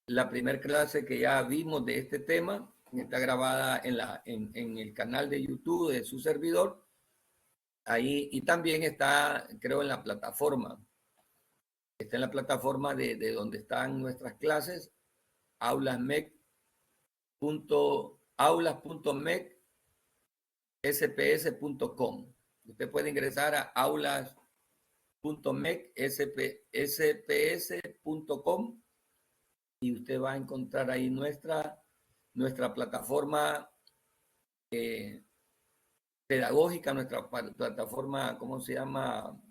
La primera clase que ya vimos de este tema está grabada en el canal de YouTube de su servidor. Ahí, y también está, creo, en la plataforma. Está en la plataforma de donde están nuestras clases, aulas.mec.sps.com. Usted puede ingresar a aulas.mec.sps.com y usted va a encontrar ahí nuestra plataforma pedagógica, nuestra plataforma, ¿cómo se llama?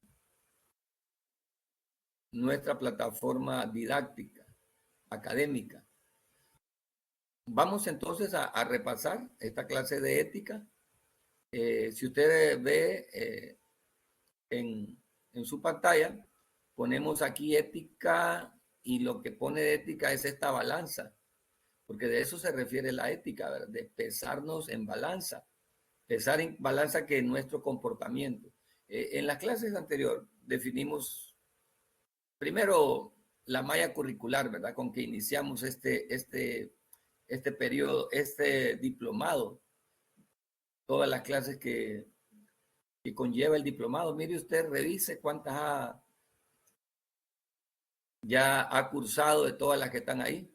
Nuestra plataforma didáctica, académica. Vamos entonces a repasar esta clase de ética. Si usted ve en su pantalla, ponemos aquí ética y lo que pone de ética es esta balanza, porque de eso se refiere la ética, ¿verdad? De pesarnos en balanza. Pesar en balanza que nuestro comportamiento. En las clases anteriores definimos primero la malla curricular, ¿verdad? Con que iniciamos este periodo, este diplomado, todas las clases que conlleva el diplomado. Mire usted, revise cuántas ya ha cursado de todas las que están ahí.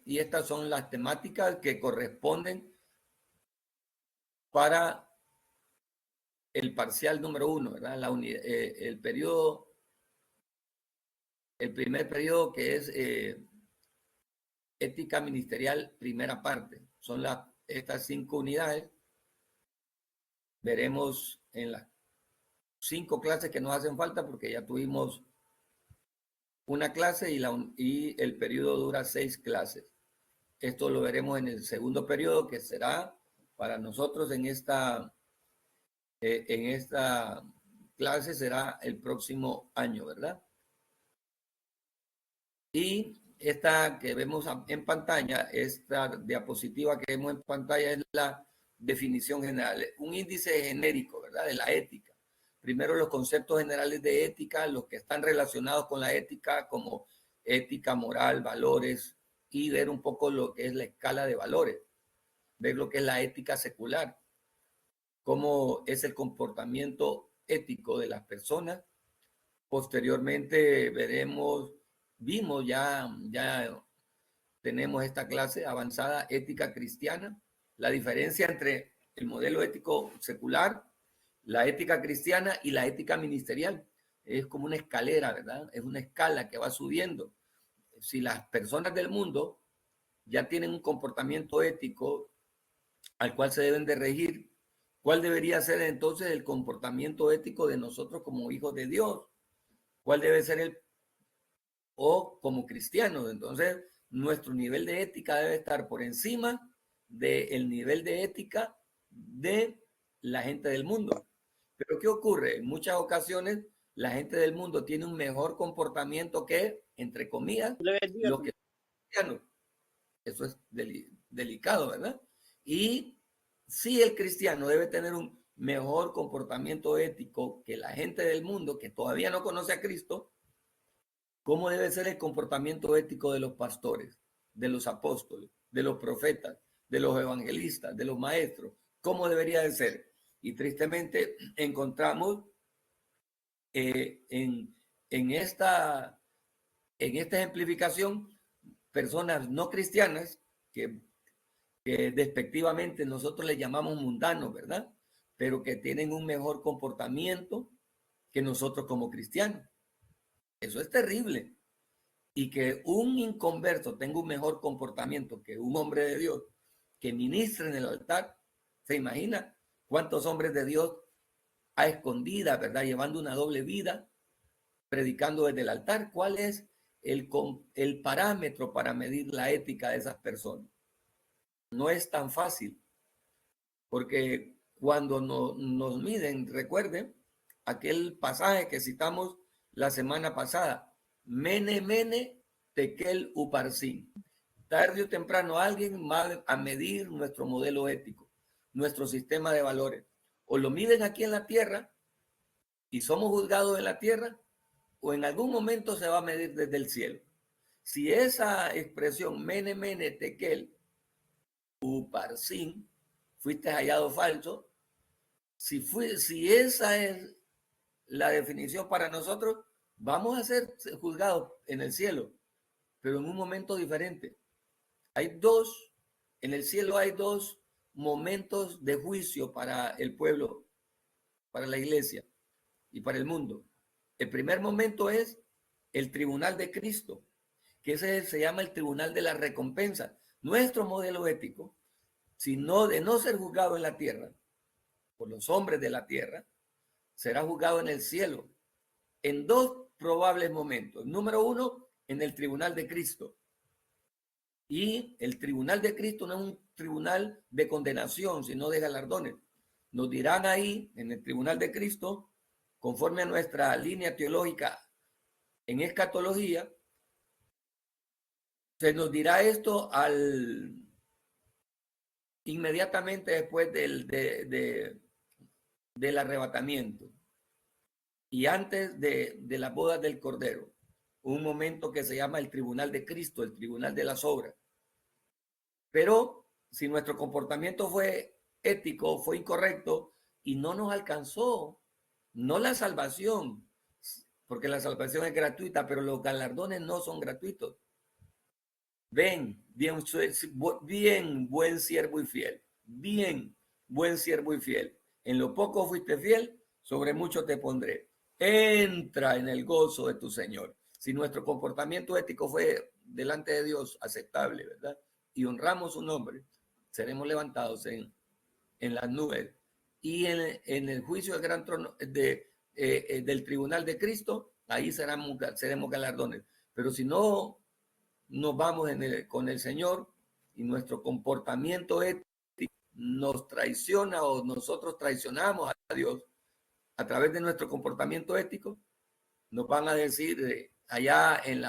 Y estas son las temáticas que corresponden para el parcial número 1, ¿verdad? El periodo, el primer periodo que es ética ministerial, primera parte. Son estas 5 unidades. Veremos en las 5 clases que nos hacen falta porque ya tuvimos una clase y el periodo dura 6 clases. Esto lo veremos en el segundo periodo, que será para nosotros en esta clase será el próximo año, ¿verdad? Y esta que vemos en pantalla, esta diapositiva que vemos en pantalla es la definición general, un índice genérico, ¿verdad? De la ética. Primero los conceptos generales de ética, los que están relacionados con la ética, como ética, moral, valores, y ver un poco lo que es la escala de valores, ver lo que es la ética secular, cómo es el comportamiento ético de las personas. Posteriormente vimos ya tenemos esta clase avanzada ética cristiana, la diferencia entre el modelo ético secular, la ética cristiana y la ética ministerial. Es como una escalera, ¿verdad? Es una escala que va subiendo. Si las personas del mundo ya tienen un comportamiento ético al cual se deben de regir, ¿cuál debería ser entonces el comportamiento ético de nosotros como hijos de Dios? ¿Cuál debe ser o como cristianos? Entonces, nuestro nivel de ética debe estar por encima del nivel de ética de la gente del mundo. Pero ¿qué ocurre? En muchas ocasiones la gente del mundo tiene un mejor comportamiento que, entre comillas, los que son cristianos. Eso es delicado, ¿verdad? Y sí, el cristiano debe tener un mejor comportamiento ético que la gente del mundo que todavía no conoce a Cristo. ¿Cómo debe ser el comportamiento ético de los pastores, de los apóstoles, de los profetas, de los evangelistas, de los maestros? ¿Cómo debería de ser? Y tristemente encontramos en esta ejemplificación personas no cristianas que despectivamente nosotros les llamamos mundanos, ¿verdad? Pero que tienen un mejor comportamiento que nosotros como cristianos. Eso es terrible. Y que un inconverso tenga un mejor comportamiento que un hombre de Dios que ministre en el altar, ¿se imagina cuántos hombres de Dios a escondidas, ¿verdad? Llevando una doble vida, predicando desde el altar. ¿Cuál es el parámetro para medir la ética de esas personas? No es tan fácil, porque cuando nos miden, recuerden aquel pasaje que citamos la semana pasada, mene, tekel uparsin. Tarde o temprano alguien va a medir nuestro modelo ético, nuestro sistema de valores. O lo miden aquí en la tierra y somos juzgados en la tierra, o en algún momento se va a medir desde el cielo. Si esa expresión mene, mene, tekel, uparsin, fuiste hallado falso, si esa es la definición para nosotros, vamos a ser juzgados en el cielo, pero en un momento diferente. En el cielo hay dos momentos de juicio para el pueblo, para la iglesia y para el mundo. El primer momento es el tribunal de Cristo, que ese se llama el tribunal de la recompensa. Nuestro modelo ético, sino de no ser juzgado en la tierra, por los hombres de la tierra, será juzgado en el cielo, en dos probables momentos. Número uno, en el tribunal de Cristo. Y el tribunal de Cristo no es un tribunal de condenación, sino de galardones. Nos dirán ahí, en el tribunal de Cristo, conforme a nuestra línea teológica en escatología, se nos dirá esto inmediatamente después del arrebatamiento y antes de las bodas del Cordero, un momento que se llama el tribunal de Cristo, el tribunal de las obras. Pero si nuestro comportamiento fue ético, fue incorrecto y no nos alcanzó, no la salvación, porque la salvación es gratuita, pero los galardones no son gratuitos. Ven, bien, buen siervo y fiel, bien, buen siervo y fiel. En lo poco fuiste fiel, sobre mucho te pondré. Entra en el gozo de tu Señor. Si nuestro comportamiento ético fue delante de Dios aceptable, ¿verdad? Y honramos su nombre, seremos levantados en las nubes. Y en el juicio del gran trono del tribunal de Cristo, ahí seremos galardones. Pero si no nos vamos con el Señor y nuestro comportamiento ético nos traiciona o nosotros traicionamos a Dios a través de nuestro comportamiento ético, nos van a decir allá en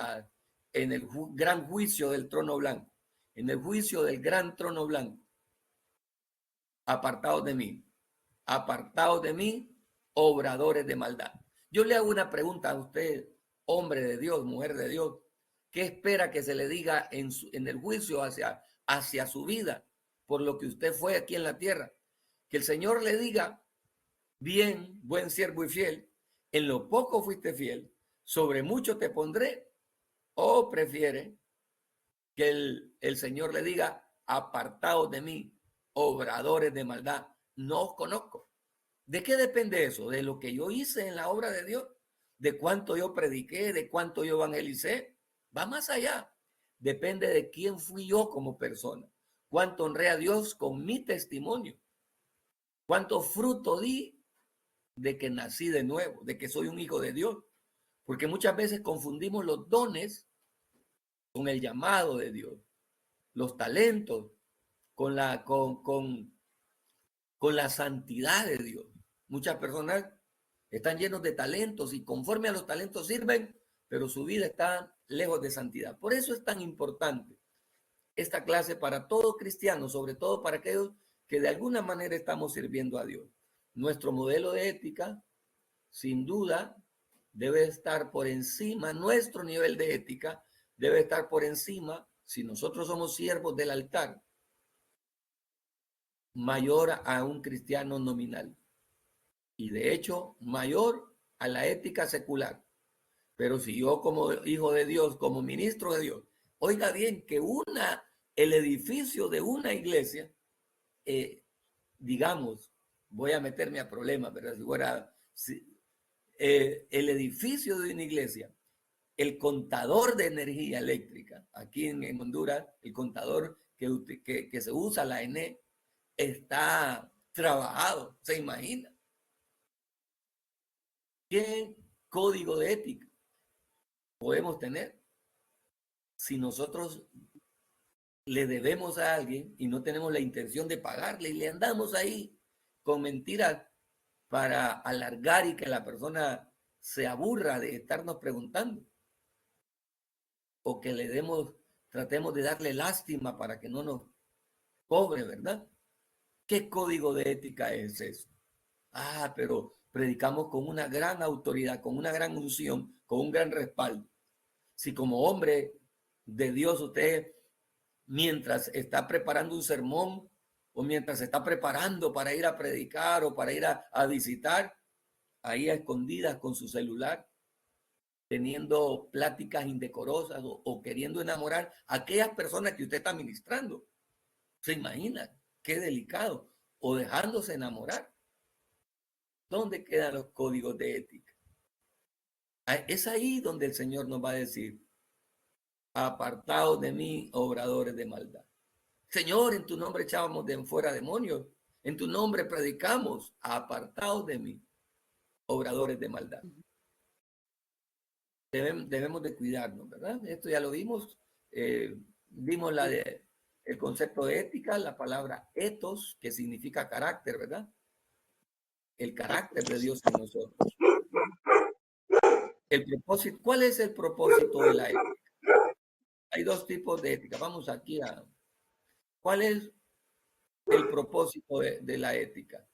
el gran juicio del trono blanco, en el juicio del gran trono blanco, apartados de mí, obradores de maldad. Yo le hago una pregunta a usted, hombre de Dios, mujer de Dios. ¿Qué espera que se le diga en el juicio hacia su vida por lo que usted fue aquí en la tierra? Que el Señor le diga, bien, buen siervo y fiel, en lo poco fuiste fiel, sobre mucho te pondré, o prefiere que el Señor le diga, apartaos de mí, obradores de maldad, no os conozco. ¿De qué depende eso? ¿De lo que yo hice en la obra de Dios? ¿De cuánto yo prediqué? ¿De cuánto yo evangelicé? Va más allá. Depende de quién fui yo como persona. ¿Cuánto honré a Dios con mi testimonio? ¿Cuánto fruto di de que nací de nuevo, de que soy un hijo de Dios? Porque muchas veces confundimos los dones con el llamado de Dios, los talentos con la santidad de Dios. Muchas personas están llenos de talentos y conforme a los talentos sirven, pero su vida está lejos de santidad. Por eso es tan importante esta clase para todo cristiano, sobre todo para aquellos que de alguna manera estamos sirviendo a Dios. Nuestro modelo de ética, sin duda, debe estar por encima, nuestro nivel de ética debe estar por encima, si nosotros somos siervos del altar, mayor a un cristiano nominal. Y de hecho, mayor a la ética secular. Pero si yo como hijo de Dios, como ministro de Dios, oiga bien que el edificio de una iglesia, digamos, voy a meterme a problemas, pero si fuera el edificio de una iglesia, el contador de energía eléctrica, aquí en Honduras, el contador que se usa, la ENE, está trabajado, se imagina. ¿Qué código de ética podemos tener si nosotros le debemos a alguien y no tenemos la intención de pagarle y le andamos ahí con mentiras para alargar y que la persona se aburra de estarnos preguntando? O que tratemos de darle lástima para que no nos cobre, ¿verdad? ¿Qué código de ética es eso? Pero predicamos con una gran autoridad, con una gran unción, con un gran respaldo. Si como hombre de Dios usted, mientras está preparando un sermón o mientras se está preparando para ir a predicar o para ir a visitar, ahí a escondidas con su celular, teniendo pláticas indecorosas o queriendo enamorar a aquellas personas que usted está ministrando. ¿Se imagina? Qué delicado. O dejándose enamorar. ¿Dónde quedan los códigos de ética? Es ahí donde el Señor nos va a decir, apartaos de mí, obradores de maldad. Señor, en tu nombre echábamos de fuera demonios, en tu nombre predicamos, apartaos de mí, obradores de maldad. Debemos de cuidarnos, ¿verdad? Esto ya lo vimos, vimos el concepto de ética, la palabra ethos, que significa carácter, ¿verdad? El carácter de Dios en nosotros. El propósito, ¿cuál es el propósito de la ética? Hay dos tipos de ética. Vamos aquí a... ¿Cuál es el propósito de la ética?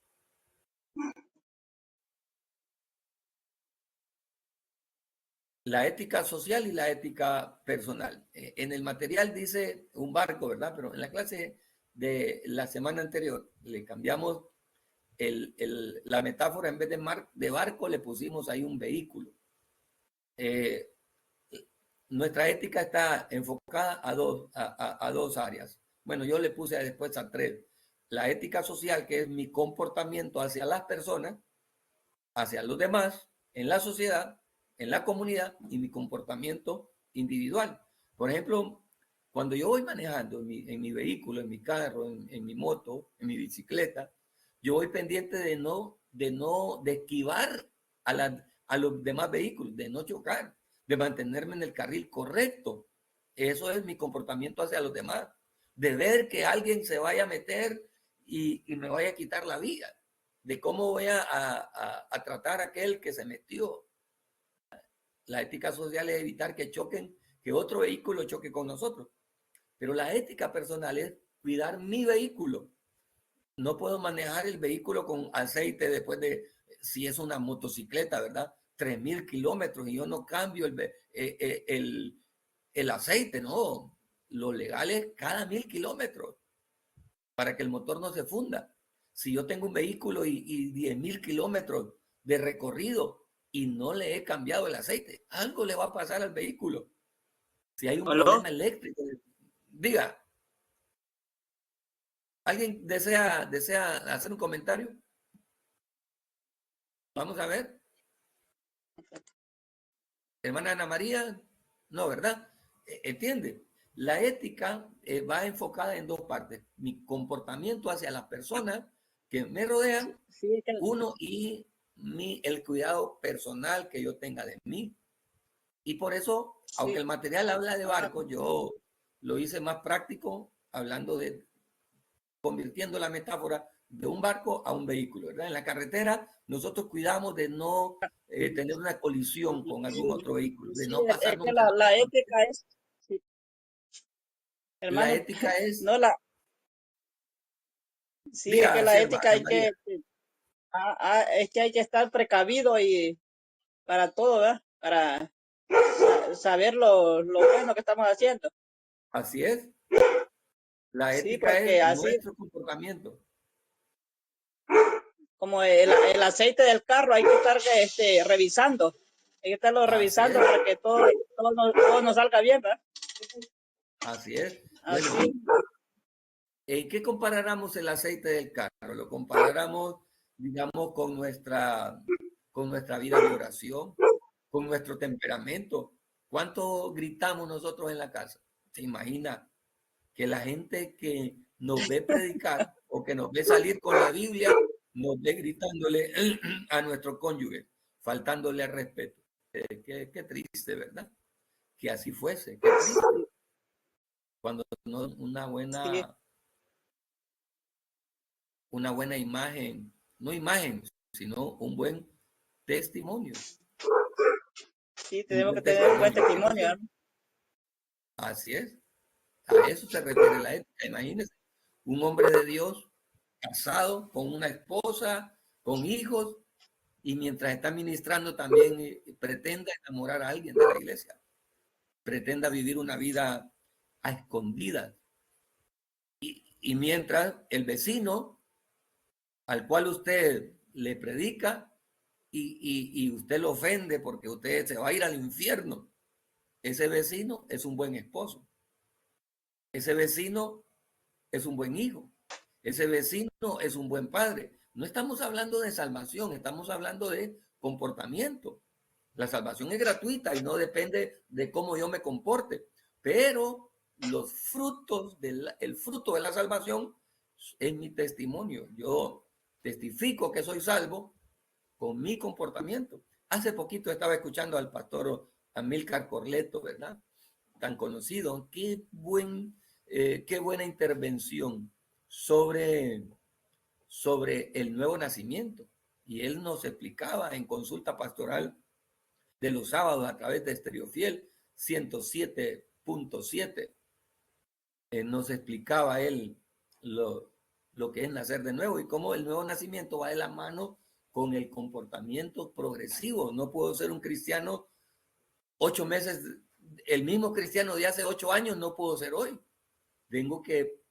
La ética social y la ética personal. En el material dice un barco, ¿verdad? Pero en la clase de la semana anterior le cambiamos la metáfora, en vez de barco le pusimos ahí un vehículo. Nuestra ética está enfocada a dos áreas. Bueno, yo le puse después a tres. La ética social, que es mi comportamiento hacia las personas, hacia los demás, en la sociedad, en la comunidad, y mi comportamiento individual. Por ejemplo, cuando yo voy manejando en mi vehículo, en mi carro, en mi moto, en mi bicicleta, yo voy pendiente de esquivar a los demás vehículos, de no chocar, de mantenerme en el carril correcto. Eso es mi comportamiento hacia los demás, de ver que alguien se vaya a meter y me vaya a quitar la vida, de cómo voy a tratar a aquel que se metió. La ética social es evitar que choquen, que otro vehículo choque con nosotros. Pero la ética personal es cuidar mi vehículo. No puedo manejar el vehículo con aceite después de, si es una motocicleta, ¿verdad? 3,000 kilómetros y yo no cambio el aceite, no. Lo legal es cada 1,000 kilómetros para que el motor no se funda. Si yo tengo un vehículo y 10,000 kilómetros de recorrido y no le he cambiado el aceite, algo le va a pasar al vehículo. Si hay un problema eléctrico, diga. ¿Alguien desea hacer un comentario? Vamos a ver. Hermana Ana María, no, ¿verdad? ¿Entiende? La ética va enfocada en dos partes. Mi comportamiento hacia las personas que me rodean, Sí, uno, y el cuidado personal que yo tenga de mí. Y por eso, sí. aunque el material habla de barcos, yo lo hice más práctico, hablando de, convirtiendo la metáfora de un barco a un vehículo, ¿verdad? En la carretera nosotros cuidamos de no tener una colisión con algún otro vehículo, de Sí, no es pasarnos. que la ética es, sí, La hermano, ética es, no sí, es que diga, la Selva, ética Ana María. es que hay que estar precavido y para todo, ¿verdad? Para saber lo bueno que estamos haciendo. Así es. La Sí, ética porque es así nuestro comportamiento. como el aceite del carro hay que estar revisando. Hay que estarlo Así revisando es. para que todo nos salga bien, ¿verdad? Así es. Bueno, Así. ¿en qué comparáramos el aceite del carro? Lo comparáramos, digamos, con nuestra vida de oración, con nuestro temperamento. ¿Cuánto gritamos nosotros en la casa? ¿Se imagina que la gente que nos ve predicar o que nos ve salir con la Biblia nos ve gritándole a nuestro cónyuge, faltándole al respeto? Qué triste, ¿verdad? Que así fuese, qué triste. Cuando no Sí, una buena imagen, no imagen, sino un buen testimonio. sí, Un tenemos que buen tener un buen testimonio. testimonio, Entonces, ¿verdad? así es. A eso se refiere la ética. Imagínense, un hombre de Dios casado con una esposa, con hijos, y mientras está ministrando también pretenda enamorar a alguien de la iglesia, pretenda vivir una vida a escondidas. Y mientras el vecino al cual usted le predica y usted lo ofende porque usted se va a ir al infierno, ese vecino es un buen esposo, ese vecino es un buen hijo, ese vecino es un buen padre. No estamos hablando de salvación, estamos hablando de comportamiento. La salvación es gratuita y no depende de cómo yo me comporte, pero los frutos el fruto de la salvación es mi testimonio. Yo testifico que soy salvo con mi comportamiento. Hace poquito estaba escuchando al pastor Amílcar Corleto, ¿verdad? Tan conocido. Qué buena intervención sobre el nuevo nacimiento. Y él nos explicaba en consulta pastoral de los sábados a través de Estereofiel 107.7. Nos explicaba él lo que es nacer de nuevo y cómo el nuevo nacimiento va de la mano con el comportamiento progresivo. No puedo ser un cristiano 8 meses, el mismo cristiano de hace 8 años no puedo ser hoy. Tengo que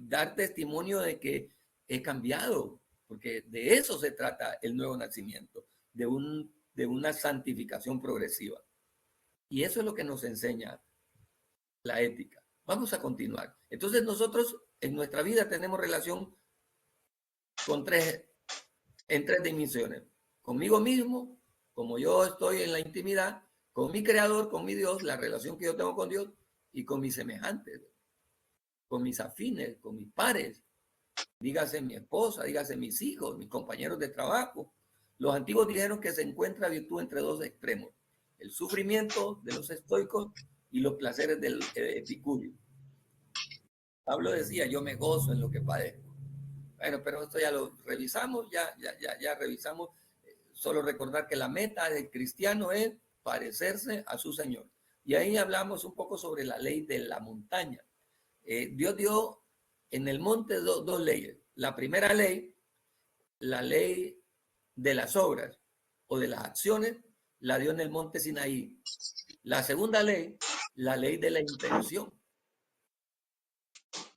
dar testimonio de que he cambiado, porque de eso se trata el nuevo nacimiento, de una santificación progresiva. Y eso es lo que nos enseña la ética. Vamos a continuar. Entonces nosotros en nuestra vida tenemos relación en tres dimensiones. Conmigo mismo, como yo estoy en la intimidad, con mi creador, con mi Dios, la relación que yo tengo con Dios y con mis semejantes, con mis afines, con mis pares, dígase mi esposa, dígase mis hijos, mis compañeros de trabajo. Los antiguos dijeron que se encuentra virtud entre dos extremos, el sufrimiento de los estoicos y los placeres del epicurio. Pablo decía, yo me gozo en lo que padezco. Bueno, pero esto ya lo revisamos, ya revisamos. Solo recordar que la meta del cristiano es parecerse a su Señor. Y ahí hablamos un poco sobre la ley de la montaña. Dios dio en el monte dos leyes. La primera ley, la ley de las obras o de las acciones, la dio en el monte Sinaí. La segunda ley, la ley de la intención.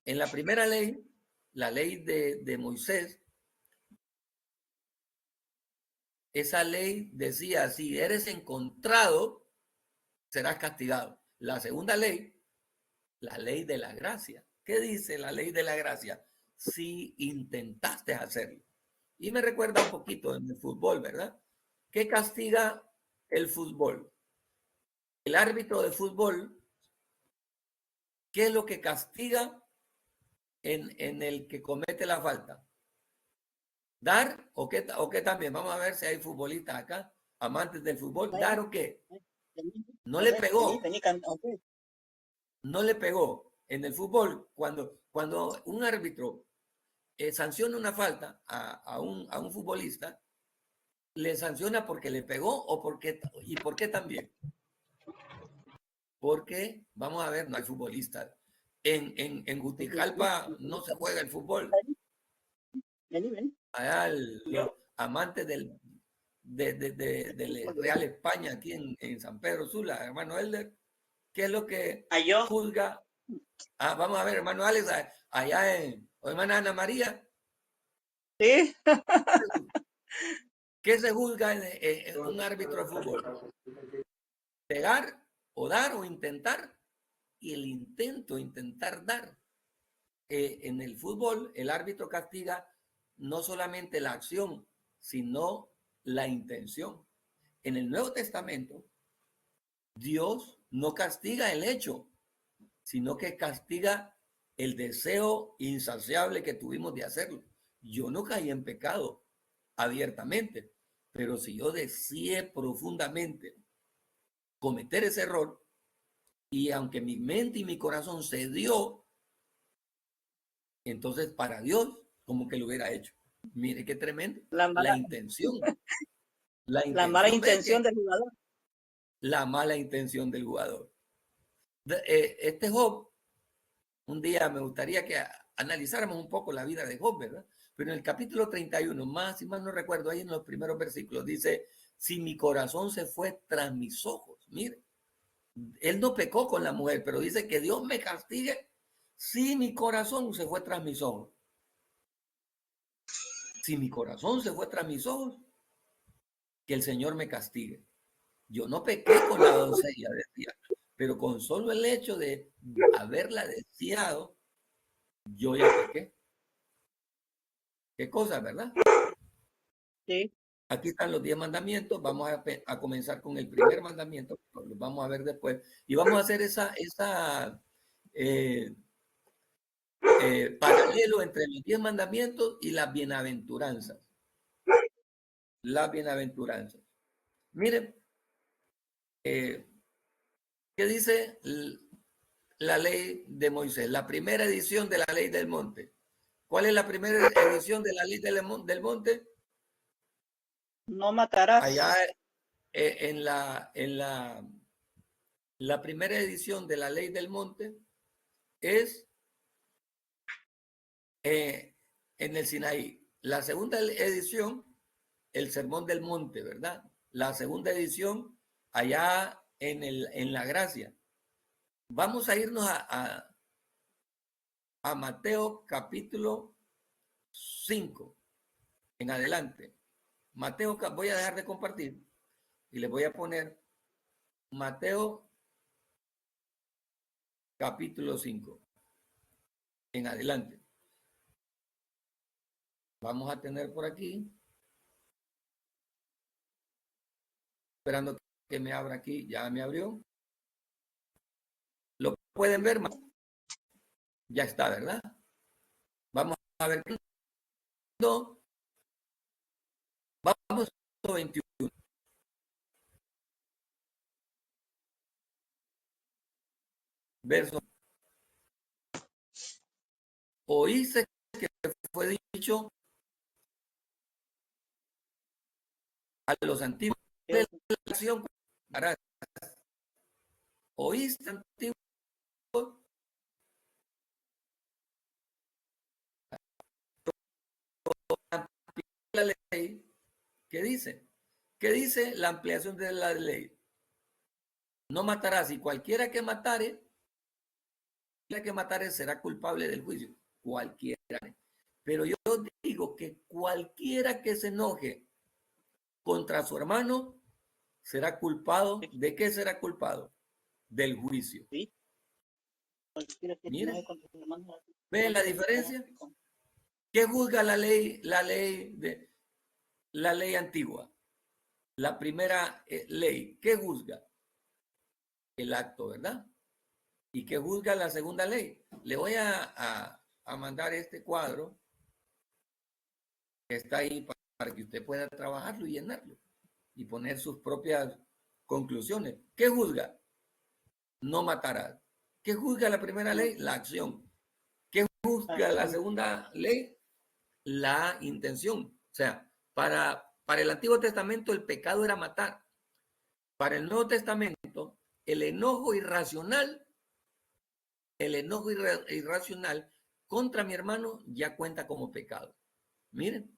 En la primera ley, la ley de Moisés, esa ley decía, si eres encontrado, serás castigado. La segunda ley, la ley de la gracia. ¿Qué dice la ley de la gracia? Si intentaste hacerlo. Y me recuerda un poquito en el fútbol, ¿verdad? ¿Qué castiga el fútbol? El árbitro de fútbol, ¿qué es lo que castiga en el que comete la falta? ¿Dar o qué también? Vamos a ver si hay futbolistas acá, amantes del fútbol. ¿Dar o qué? No le pegó. No le pegó. En el fútbol, cuando un árbitro sanciona una falta a un futbolista, le sanciona porque le pegó y por qué también. Porque, vamos a ver, no hay futbolistas. En Juticalpa no se juega el fútbol. Allá los amantes del Real España aquí en San Pedro Sula, hermano Elder, ¿qué es lo que juzga? Vamos a ver, hermano Alex, allá o hermana Ana María. Sí. ¿Qué se juzga en un árbitro de fútbol? Pegar o dar o intentar. Y el intentar dar. En el fútbol, el árbitro castiga no solamente la acción, sino la intención. En el Nuevo Testamento, Dios no castiga el hecho, sino que castiga el deseo insaciable que tuvimos de hacerlo. Yo no caí en pecado abiertamente, pero si yo deseé profundamente cometer ese error, y aunque mi mente y mi corazón cedió, entonces para Dios como que lo hubiera hecho. Mire qué tremendo. La intención. La mala intención del jugador. La mala intención del jugador. Este Job, un día me gustaría que analizáramos un poco la vida de Job, ¿verdad? Pero en el capítulo 31, más y más no recuerdo, ahí en los primeros versículos, dice, si mi corazón se fue tras mis ojos, mire, él no pecó con la mujer, pero dice que Dios me castigue si mi corazón se fue tras mis ojos. Si mi corazón se fue tras mis ojos, que el Señor me castigue. Yo no pequé con la doncella, decía, pero con solo el hecho de haberla deseado, yo ya pequé. ¿Qué cosa, verdad? Sí. Aquí están los 10 mandamientos. Vamos a comenzar con el primer mandamiento. Lo vamos a ver después. Y vamos a hacer esa paralelo entre los 10 mandamientos y las bienaventuranzas. Las bienaventuranzas. Miren, ¿qué dice la ley de Moisés? La primera edición de la ley del monte. ¿Cuál es la primera edición de la ley del monte? No matarás. Allá en la primera edición de la ley del monte es en el Sinaí. La segunda edición, el Sermón del Monte, ¿verdad? La segunda edición, allá en la Gracia. Vamos a irnos a Mateo capítulo 5 en adelante. Mateo, voy a dejar de compartir y les voy a poner Mateo capítulo 5 en adelante. Vamos a tener por aquí, esperando que me abra aquí, ya me abrió. Lo pueden ver, ya está, ¿verdad? Vamos a ver. No, vamos a 21. Verso. Oíste que fue dicho a los antiguos de la nación, oíste antiguo la ley. ¿Qué dice? ¿Qué dice la ampliación de la ley? No matarás, y cualquiera que matare será culpable del juicio. Cualquiera. Pero yo digo que cualquiera que se enoje contra su hermano será culpado. ¿De qué será culpado? Del juicio. Sí. Miren, ¿ven la diferencia? ¿Qué juzga la ley antigua? La primera ley, ¿qué juzga? El acto, ¿verdad? ¿Y qué juzga la segunda ley? Le voy a mandar este cuadro que está ahí para que usted pueda trabajarlo y llenarlo y poner sus propias conclusiones. ¿Qué juzga? No matarás. ¿Qué juzga la primera ley? La acción. ¿Qué juzga la segunda ley? La intención. O sea, para el Antiguo Testamento el pecado era matar. Para el Nuevo Testamento, el enojo irracional contra mi hermano ya cuenta como pecado. Miren.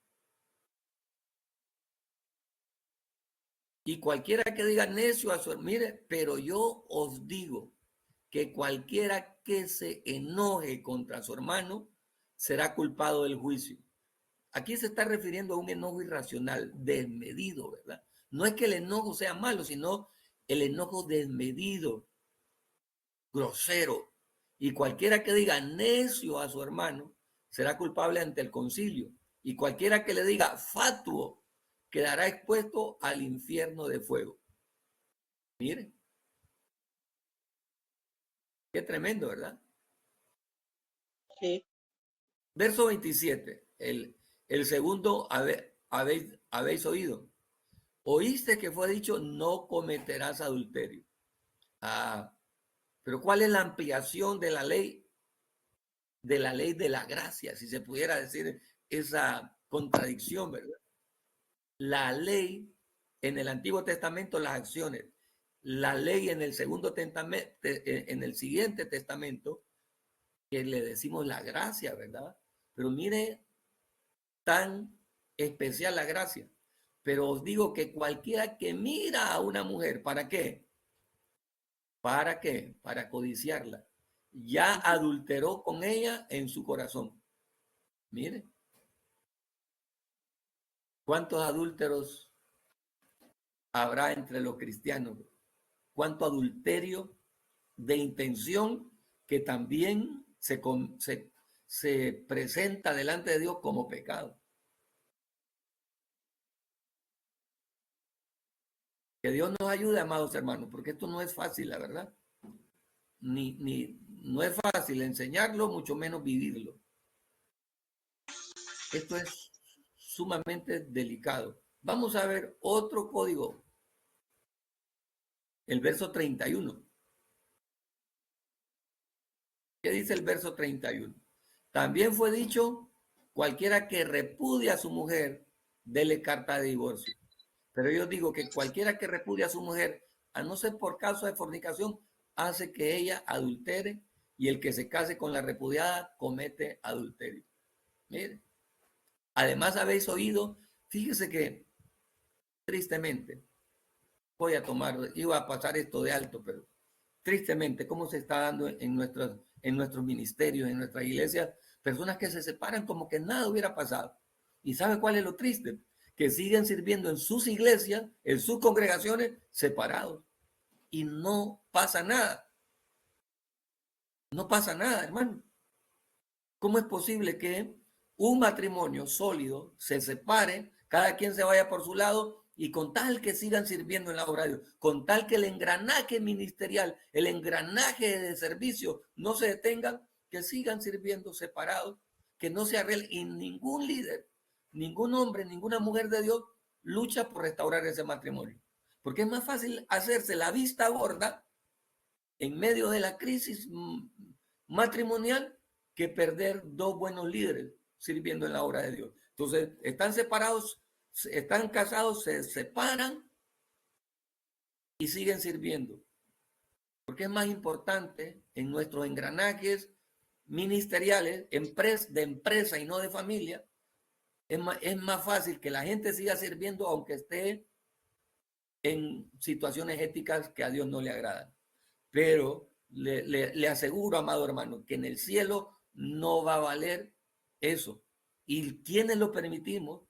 Y cualquiera que diga necio a su hermano, mire, pero yo os digo que cualquiera que se enoje contra su hermano será culpado del juicio. Aquí se está refiriendo a un enojo irracional, desmedido, ¿verdad? No es que el enojo sea malo, sino el enojo desmedido, grosero. Y cualquiera que diga necio a su hermano será culpable ante el concilio. Y cualquiera que le diga fatuo quedará expuesto al infierno de fuego. Miren, qué tremendo, ¿verdad? Sí. Verso 27, el segundo habéis oído. Oíste que fue dicho, no cometerás adulterio. Ah, pero ¿cuál es la ampliación de la ley? De la ley de la gracia, si se pudiera decir esa contradicción, ¿verdad? La ley en el Antiguo Testamento, las acciones. La ley en el segundo testamento, en el siguiente testamento, que le decimos la gracia, ¿verdad? Pero mire tan especial la gracia. Pero os digo que cualquiera que mira a una mujer, ¿para qué? ¿Para qué? Para codiciarla. Ya adulteró con ella en su corazón. Mire, ¿cuántos adúlteros habrá entre los cristianos? ¿Cuánto adulterio de intención que también se presenta delante de Dios como pecado? Que Dios nos ayude, amados hermanos, porque esto no es fácil, la verdad. No es fácil enseñarlo, mucho menos vivirlo. Esto es sumamente delicado. Vamos a ver otro código, el verso 31. ¿Qué dice el verso 31? También fue dicho, cualquiera que repudia a su mujer, dele carta de divorcio. Pero yo digo que cualquiera que repudia a su mujer, a no ser por causa de fornicación, hace que ella adultere, y el que se case con la repudiada comete adulterio. Mire, además habéis oído, fíjese que tristemente, iba a pasar esto de alto, pero tristemente, cómo se está dando en nuestros ministerios, en nuestras iglesias, personas que se separan como que nada hubiera pasado. ¿Y sabe cuál es lo triste? Que siguen sirviendo en sus iglesias, en sus congregaciones, separados. Y no pasa nada. No pasa nada, hermano. ¿Cómo es posible que un matrimonio sólido se separe, cada quien se vaya por su lado y con tal que sigan sirviendo en la obra de Dios, con tal que el engranaje ministerial, el engranaje de servicio no se detengan, que sigan sirviendo separados, que no se arreglen? Y ningún líder, ningún hombre, ninguna mujer de Dios lucha por restaurar ese matrimonio. Porque es más fácil hacerse la vista gorda en medio de la crisis matrimonial que perder dos buenos líderes sirviendo en la obra de Dios. Entonces, están separados, están casados, se separan y siguen sirviendo. Porque es más importante en nuestros engranajes ministeriales, de empresa y no de familia, es más fácil que la gente siga sirviendo aunque esté en situaciones éticas que a Dios no le agradan. Pero le aseguro, amado hermano, que en el cielo no va a valer eso. Y quienes lo permitimos,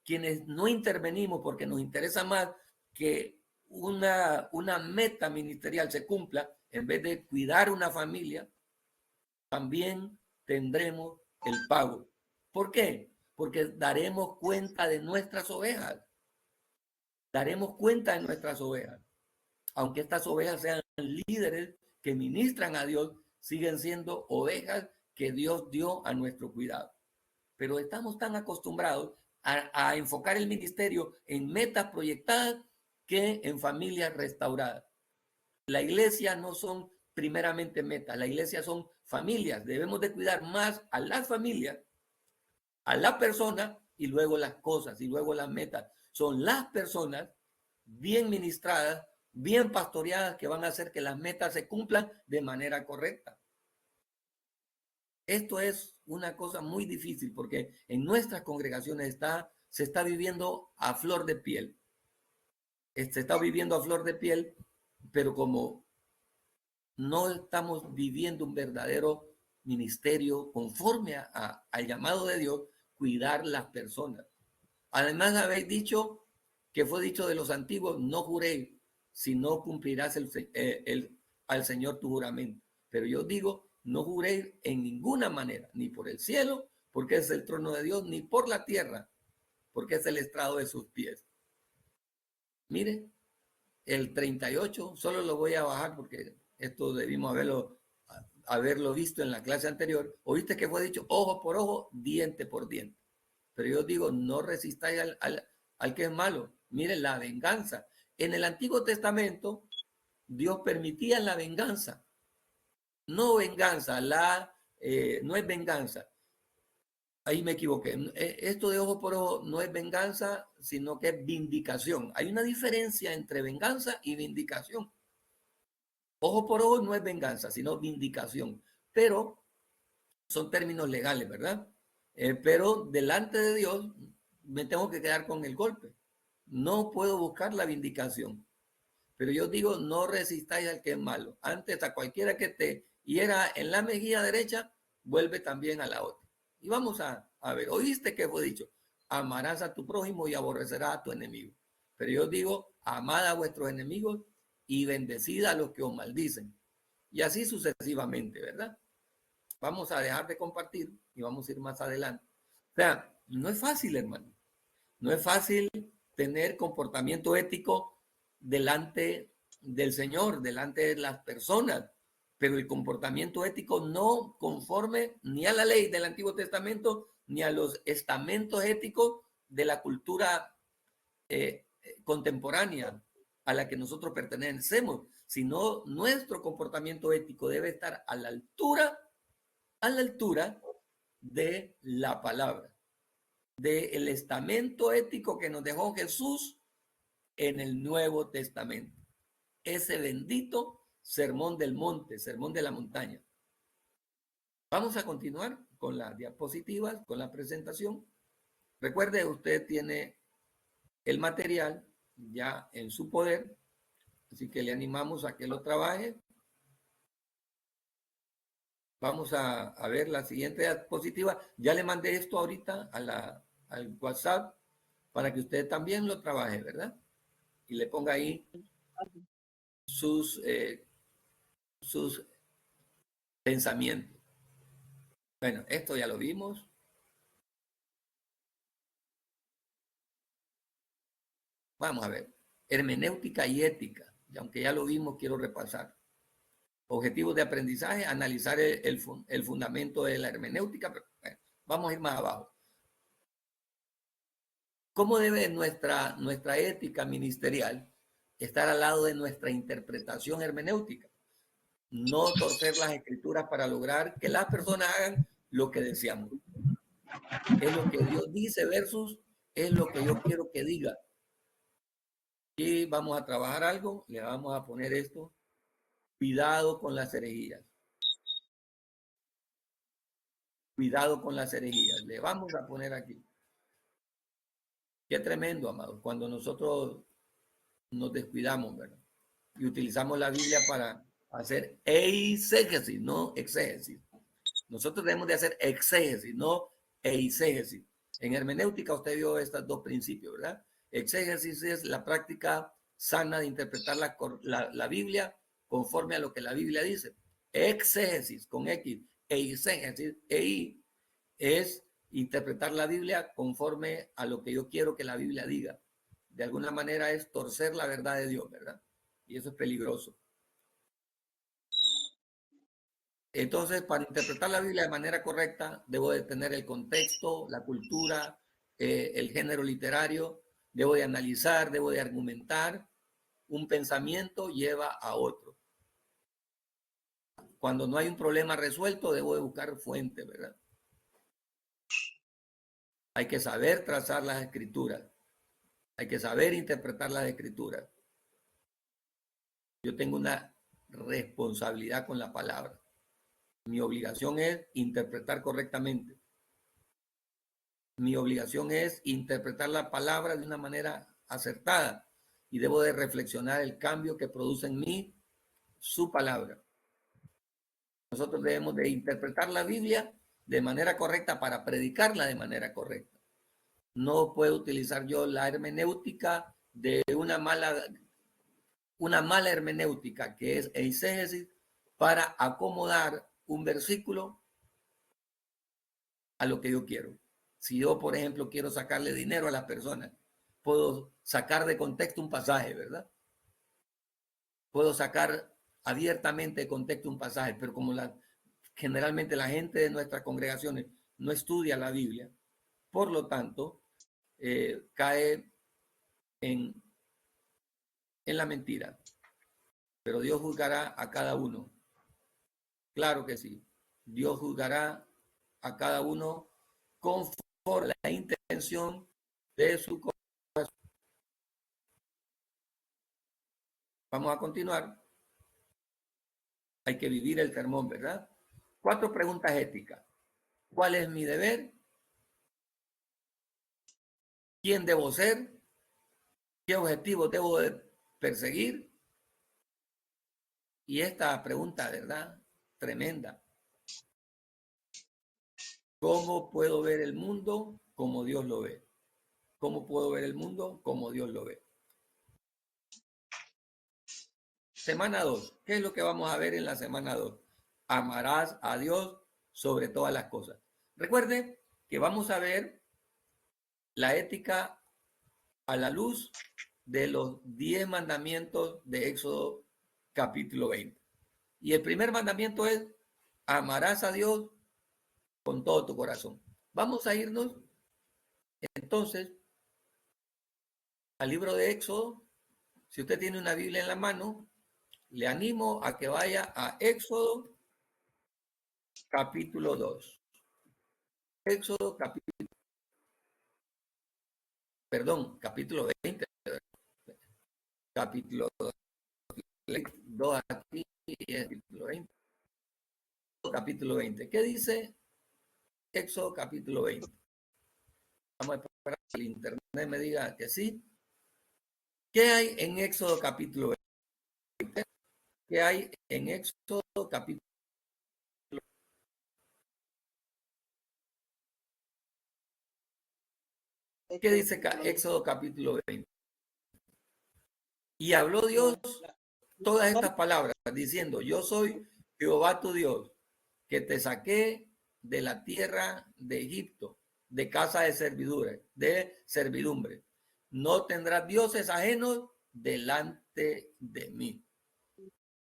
quienes no intervenimos porque nos interesa más que una meta ministerial se cumpla, en vez de cuidar una familia, también tendremos el pago. ¿Por qué? Porque daremos cuenta de nuestras ovejas. Daremos cuenta de nuestras ovejas. Aunque estas ovejas sean líderes que ministran a Dios, siguen siendo ovejas que Dios dio a nuestro cuidado. Pero estamos tan acostumbrados a enfocar el ministerio en metas proyectadas que en familias restauradas. La iglesia no son primeramente metas, la iglesia son familias. Debemos de cuidar más a las familias, a la persona y luego las cosas y luego las metas. Son las personas bien ministradas, bien pastoreadas, que van a hacer que las metas se cumplan de manera correcta. Esto es una cosa muy difícil porque en nuestras congregaciones se está viviendo a flor de piel. Se está viviendo a flor de piel, pero como no estamos viviendo un verdadero ministerio conforme al llamado de Dios, cuidar las personas. Además, habéis dicho que fue dicho de los antiguos, no juréis si no cumplirás al Señor tu juramento. Pero yo digo, no juréis en ninguna manera, ni por el cielo, porque es el trono de Dios, ni por la tierra, porque es el estrado de sus pies. Mire, el 38, solo lo voy a bajar porque esto debimos haberlo visto en la clase anterior. Oíste que fue dicho ojo por ojo, diente por diente. Pero yo digo, no resistáis al que es malo. Miren, la venganza. En el Antiguo Testamento, Dios permitía la venganza. No venganza, no es venganza. Ahí me equivoqué. Esto de ojo por ojo no es venganza, sino que es vindicación. Hay una diferencia entre venganza y vindicación. Ojo por ojo no es venganza, sino vindicación. Pero son términos legales, ¿verdad? Pero delante de Dios me tengo que quedar con el golpe. No puedo buscar la vindicación. Pero yo digo, no resistáis al que es malo. Antes, a cualquiera que te hiera en la mejilla derecha, vuelve también a la otra. Y vamos a ver, ¿oíste qué fue dicho? Amarás a tu prójimo y aborrecerás a tu enemigo. Pero yo digo, amad a vuestros enemigos y bendecid a los que os maldicen. Y así sucesivamente, ¿verdad? Vamos a dejar de compartir y vamos a ir más adelante. O sea, no es fácil, hermano. No es fácil tener comportamiento ético delante del Señor, delante de las personas, pero el comportamiento ético no conforme ni a la ley del Antiguo Testamento ni a los estamentos éticos de la cultura contemporánea a la que nosotros pertenecemos, sino nuestro comportamiento ético debe estar a la altura de la palabra, del estamento ético que nos dejó Jesús en el Nuevo Testamento. Ese bendito sermón del monte, sermón de la montaña. Vamos a continuar con las diapositivas, con la presentación. Recuerde, usted tiene el material ya en su poder, así que le animamos a que lo trabaje. Vamos a ver la siguiente diapositiva. Ya le mandé esto ahorita al WhatsApp para que usted también lo trabaje, ¿verdad? Y le ponga ahí sus pensamientos. Bueno, esto ya lo vimos. Vamos a ver. Hermenéutica y ética. Y aunque ya lo vimos, quiero repasar. Objetivos de aprendizaje, analizar el fundamento de la hermenéutica. Pero, bueno, vamos a ir más abajo. ¿Cómo debe nuestra ética ministerial estar al lado de nuestra interpretación hermenéutica? No torcer las escrituras para lograr que las personas hagan lo que deseamos. Es lo que Dios dice versus es lo que yo quiero que diga. Y vamos a trabajar algo, le vamos a poner esto. Cuidado con las herejías. Cuidado con las herejías. Le vamos a poner aquí. Qué tremendo, amados, cuando nosotros nos descuidamos, ¿verdad? Y utilizamos la Biblia para hacer eisegesis, no exégesis. Nosotros debemos de hacer exégesis, no eisegesis. En hermenéutica usted vio estos dos principios, ¿verdad? Exégesis es la práctica sana de interpretar la Biblia conforme a lo que la Biblia dice. Exégesis con X, eisegesis, EI, es interpretar la Biblia conforme a lo que yo quiero que la Biblia diga. De alguna manera es torcer la verdad de Dios, ¿verdad? Y eso es peligroso. Entonces, para interpretar la Biblia de manera correcta, debo de tener el contexto, la cultura, el género literario, debo de analizar, debo de argumentar. Un pensamiento lleva a otro. Cuando no hay un problema resuelto, debo de buscar fuente, ¿verdad? Hay que saber trazar las escrituras. Hay que saber interpretar las escrituras. Yo tengo una responsabilidad con la palabra. Mi obligación es interpretar correctamente. Mi obligación es interpretar la palabra de una manera acertada y debo de reflexionar el cambio que produce en mí su palabra. Nosotros debemos de interpretar la Biblia de manera correcta para predicarla de manera correcta. No puedo utilizar yo la hermenéutica de una mala hermenéutica que es eisegesis para acomodar un versículo a lo que yo quiero. Si yo, por ejemplo, quiero sacarle dinero a las personas, puedo sacar de contexto un pasaje, ¿verdad? Puedo sacar abiertamente de contexto un pasaje, pero como generalmente la gente de nuestras congregaciones no estudia la Biblia, por lo tanto, cae en la mentira. Pero Dios juzgará a cada uno. Claro que sí. Dios juzgará a cada uno conforme a la intención de su corazón. Vamos a continuar. Hay que vivir el sermón, ¿verdad? 4 preguntas éticas. ¿Cuál es mi deber? quién debo ser, qué objetivos debo de perseguir. Y esta pregunta, ¿verdad? Tremenda. ¿Cómo puedo ver el mundo como Dios lo ve? ¿Cómo puedo ver el mundo como Dios lo ve? Semana 2. ¿Qué es lo que vamos a ver en la semana 2? Amarás a Dios sobre todas las cosas. Recuerde que vamos a ver la ética a la luz de los 10 mandamientos de Éxodo capítulo 20. Y el primer mandamiento es, amarás a Dios con todo tu corazón. Vamos a irnos entonces al libro de Éxodo. Si usted tiene una Biblia en la mano, le animo a que vaya a Éxodo capítulo 2. Éxodo capítulo 20. Capítulo 2 aquí y capítulo 20. Capítulo 20. ¿Qué dice Éxodo capítulo 20? Vamos a esperar que el internet me diga que sí. ¿Qué hay en Éxodo capítulo 20? ¿Qué hay en Éxodo capítulo 20? ¿Qué dice Éxodo capítulo 20? Y habló Dios todas estas palabras, diciendo, yo soy Jehová tu Dios, que te saqué de la tierra de Egipto, de casa de servidumbre. No tendrás dioses ajenos delante de mí.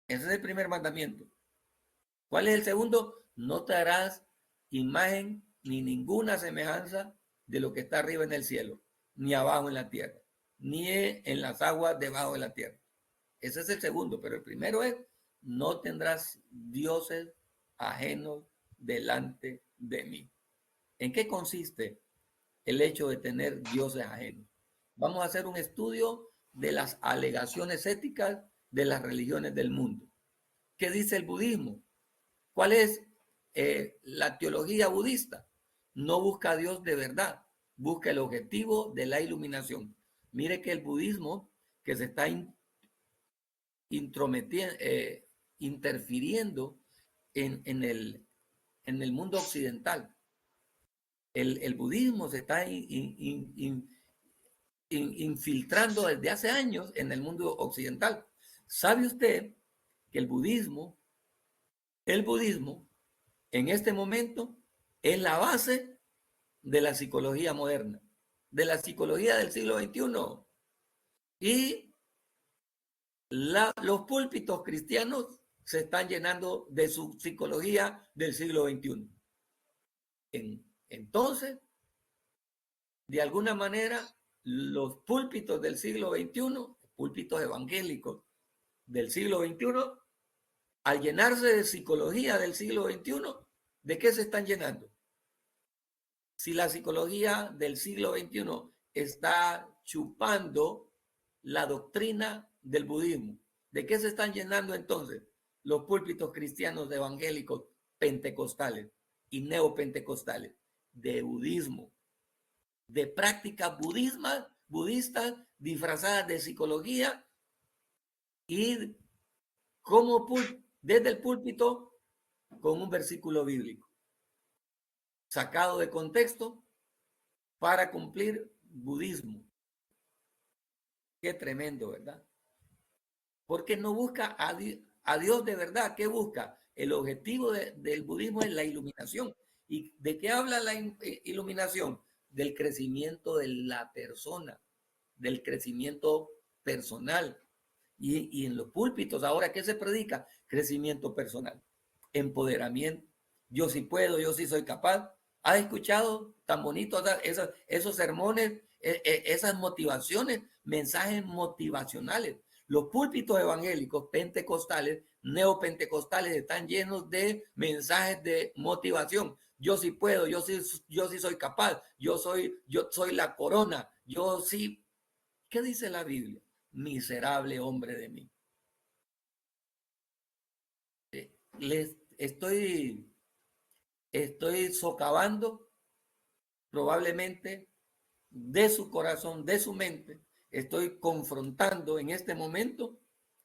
Ese es el primer mandamiento. ¿Cuál es el segundo? No te harás imagen ni ninguna semejanza de lo que está arriba en el cielo, ni abajo en la tierra, ni en las aguas debajo de la tierra. Ese es el segundo, pero el primero es, no tendrás dioses ajenos delante de mí. ¿En qué consiste el hecho de tener dioses ajenos? Vamos a hacer un estudio de las alegaciones éticas de las religiones del mundo. ¿Qué dice el budismo? ¿Cuál es la teología budista? No busca a Dios de verdad, busca el objetivo de la iluminación. Mire que el budismo, que se está interfiriendo en el mundo occidental. El budismo se está infiltrando desde hace años en el mundo occidental. ¿Sabe usted que el budismo en este momento es la base de la psicología moderna, de la psicología del siglo XXI? Y los púlpitos cristianos se están llenando de su psicología del siglo XXI. Entonces, de alguna manera, los púlpitos del siglo XXI, púlpitos evangélicos del siglo XXI, al llenarse de psicología del siglo XXI, ¿de qué se están llenando? Si la psicología del siglo XXI está chupando la doctrina del budismo, ¿de qué se están llenando entonces los púlpitos cristianos evangélicos pentecostales y neopentecostales? De budismo, de prácticas budistas disfrazadas de psicología y como desde el púlpito con un versículo bíblico sacado de contexto para cumplir budismo. Qué tremendo, ¿verdad? Porque no busca a Dios de verdad. ¿Qué busca? El objetivo del budismo es la iluminación. ¿Y de qué habla la iluminación? Del crecimiento de la persona, del crecimiento personal. Y en los púlpitos, ahora, ¿qué se predica? Crecimiento personal, empoderamiento. Yo sí puedo, yo sí soy capaz. ¿Has escuchado tan bonitos esos sermones, esas motivaciones, mensajes motivacionales? Los púlpitos evangélicos, pentecostales, neopentecostales están llenos de mensajes de motivación. Yo sí puedo, yo sí soy capaz, yo soy la corona, yo sí. ¿Qué dice la Biblia? Miserable hombre de mí. Les estoy socavando probablemente de su corazón, de su mente, estoy confrontando en este momento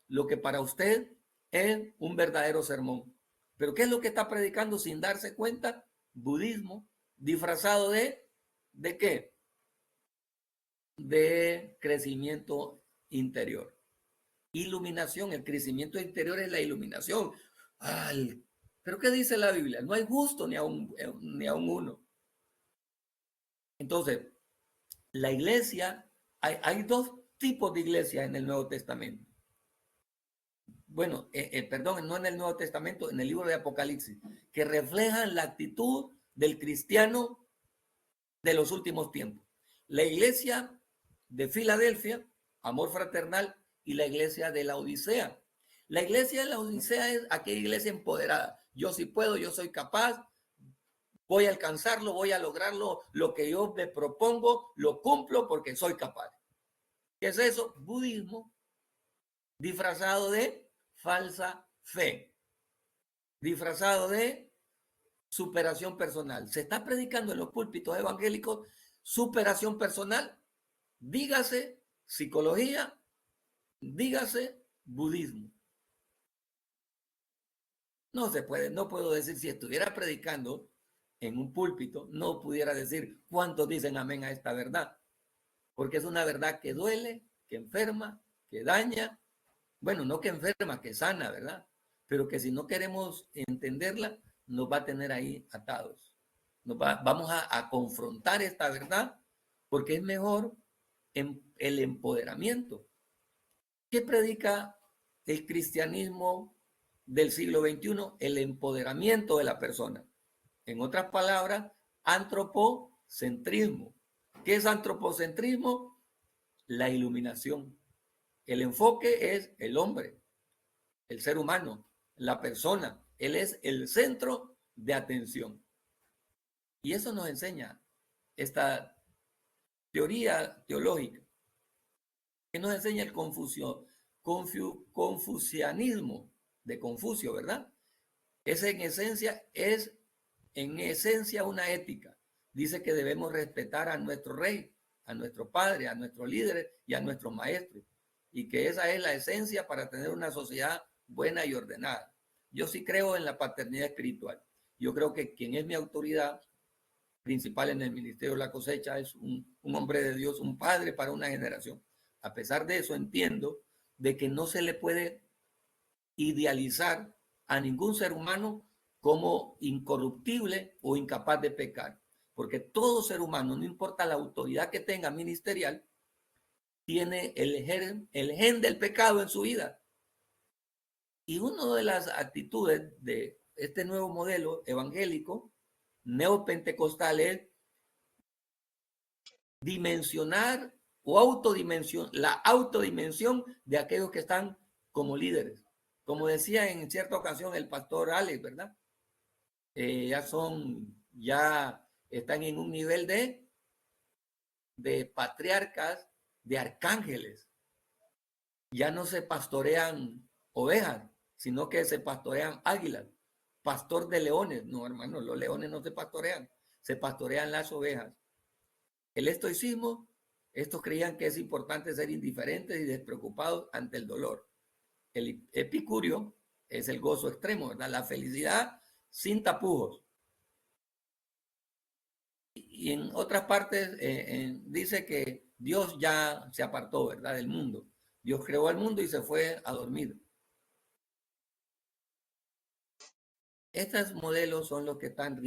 lo que para usted es un verdadero sermón. Pero ¿qué es lo que está predicando sin darse cuenta? Budismo, disfrazado ¿de qué? De crecimiento interior. Iluminación, el crecimiento interior es la iluminación. Ay, ¿pero qué dice la Biblia? No hay justo ni a un uno. Entonces, la iglesia, hay dos tipos de iglesias en el Nuevo Testamento. Bueno, perdón, no en el Nuevo Testamento, en el libro de Apocalipsis, que reflejan la actitud del cristiano de los últimos tiempos. La iglesia de Filadelfia, amor fraternal, y la iglesia de la Odisea. La iglesia de la Odisea es aquella iglesia empoderada. Yo sí puedo, yo soy capaz, voy a alcanzarlo, voy a lograrlo, lo que yo me propongo, lo cumplo porque soy capaz. ¿Qué es eso? Budismo disfrazado de falsa fe, disfrazado de superación personal. Se está predicando en los púlpitos evangélicos superación personal, dígase psicología, dígase budismo. No se puede, no puedo decir, si estuviera predicando en un púlpito, no pudiera decir cuántos dicen amén a esta verdad, porque es una verdad que duele, que enferma, que daña, bueno, no que enferma, que sana, ¿verdad? Pero que si no queremos entenderla, nos va a tener ahí atados. Vamos a confrontar esta verdad, porque es mejor el empoderamiento. ¿Qué predica el cristianismo del siglo XXI? El empoderamiento de la persona. En otras palabras, antropocentrismo. ¿Qué es antropocentrismo? La iluminación. El enfoque es el hombre, el ser humano, la persona. Él es el centro de atención. Y eso nos enseña esta teoría teológica, que nos enseña el confucianismo de Confucio, ¿verdad? Es en esencia una ética. Dice que debemos respetar a nuestro rey, a nuestro padre, a nuestros líderes y a nuestros maestros. Y que esa es la esencia para tener una sociedad buena y ordenada. Yo sí creo en la paternidad espiritual. Yo creo que quien es mi autoridad principal en el Ministerio de la Cosecha es un hombre de Dios, un padre para una generación. A pesar de eso, entiendo de que no se le puede idealizar a ningún ser humano como incorruptible o incapaz de pecar. Porque todo ser humano, no importa la autoridad que tenga ministerial, tiene el gen del pecado en su vida. Y una de las actitudes de este nuevo modelo evangélico neopentecostal es dimensionar o la autodimensión de aquellos que están como líderes. Como decía en cierta ocasión el pastor Alex, ¿verdad? Ya están en un nivel de patriarcas, de arcángeles. Ya no se pastorean ovejas, sino que se pastorean águilas. Pastor de leones. No, hermano, los leones no se pastorean, se pastorean las ovejas. El estoicismo, estos creían que es importante ser indiferentes y despreocupados ante el dolor. El epicurio es el gozo extremo, ¿verdad? La felicidad sin tapujos. Y en otras partes dice que Dios ya se apartó, ¿verdad? Del mundo. Dios creó al mundo y se fue a dormir. Estos modelos son los que están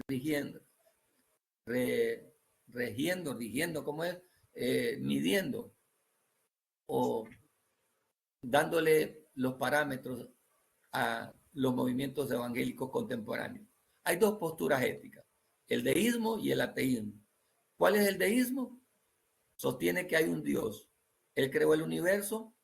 rigiendo, ¿cómo es? Midiendo o dándole los parámetros a los movimientos evangélicos contemporáneos. Hay dos posturas éticas, el deísmo y el ateísmo. ¿Cuál es el deísmo? Sostiene que hay un Dios. Él creó el universo,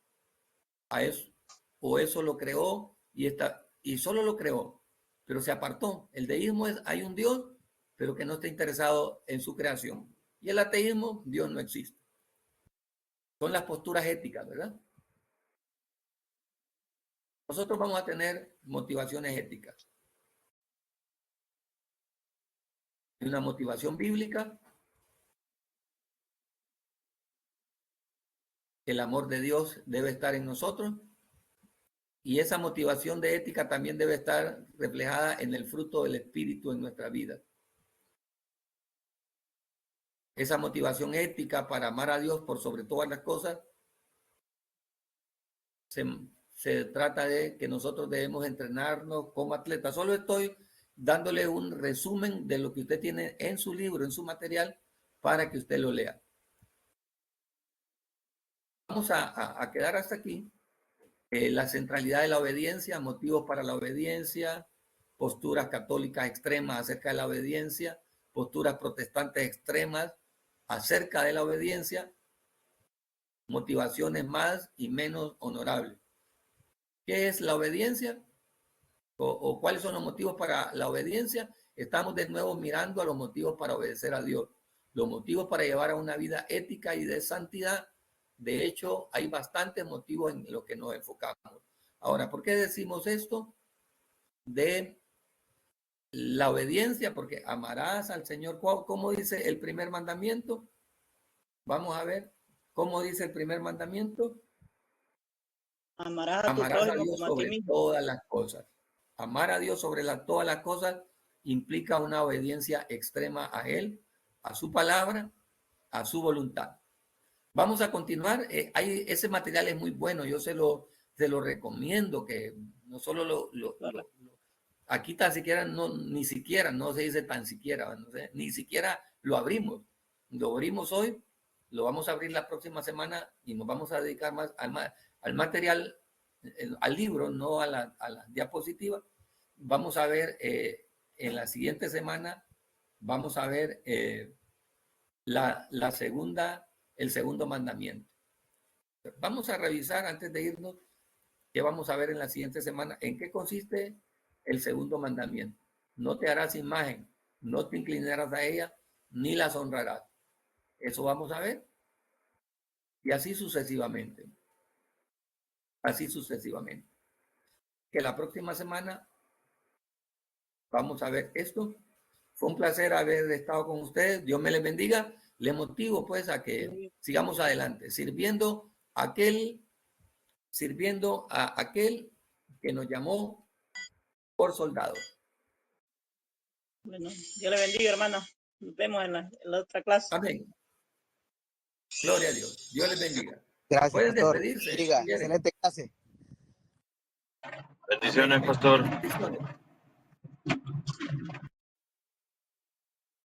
a eso, o eso lo creó y solo lo creó, pero se apartó. El deísmo es hay un Dios, pero que no está interesado en su creación. Y el ateísmo, Dios no existe. Son las posturas éticas, ¿verdad? Nosotros vamos a tener motivaciones éticas. Una motivación bíblica el amor de Dios debe estar en nosotros y esa motivación de ética también debe estar reflejada en el fruto del Espíritu en nuestra vida. Esa motivación ética para amar a Dios por sobre todas las cosas se trata de que nosotros debemos entrenarnos como atletas. Solo estoy dándole un resumen de lo que usted tiene en su libro, en su material, para que usted lo lea. Vamos a quedar hasta aquí. La centralidad de la obediencia, motivos para la obediencia, posturas católicas extremas acerca de la obediencia, posturas protestantes extremas acerca de la obediencia, motivaciones más y menos honorables. ¿Qué es la obediencia? ¿O cuáles son los motivos para la obediencia? Estamos de nuevo mirando a los motivos para obedecer a Dios. Los motivos para llevar a una vida ética y de santidad. De hecho, hay bastantes motivos en los que nos enfocamos. Ahora, ¿por qué decimos esto de la obediencia? Porque amarás al Señor. ¿Cómo dice el primer mandamiento? Vamos a ver. ¿Cómo dice el primer mandamiento? Amarás a tu Amarás a prójimo Dios como a ti sobre mismo. todas las cosas. Amar a Dios sobre todas las cosas implica una obediencia extrema a Él, a su palabra, a su voluntad. Vamos a continuar. Ese material es muy bueno. Yo se lo recomiendo, que no solo aquí tan siquiera, ni siquiera, no se dice tan siquiera, no sé, ni siquiera lo abrimos. Lo abrimos hoy, lo vamos a abrir la próxima semana y nos vamos a dedicar más al material, al libro, no a la diapositiva. Vamos a ver en la siguiente semana, vamos a ver el segundo mandamiento. Vamos a revisar antes de irnos qué vamos a ver en la siguiente semana. ¿En qué consiste el segundo mandamiento? No te harás imagen, no te inclinarás a ella, ni las honrarás. Eso vamos a ver. Y así sucesivamente. Así sucesivamente. Que la próxima semana vamos a ver esto. Fue un placer haber estado con ustedes. Dios me les bendiga. Les motivo pues a que sigamos adelante, sirviendo a aquel que nos llamó por soldados. Bueno, Dios le bendiga, hermano. Nos vemos en la otra clase. Amén. Gloria a Dios. Dios les bendiga. Gracias, Pueden pastor. despedirse. Diga, Si quieren. excelente clase. Bendiciones, Amén. pastor. Bendiciones.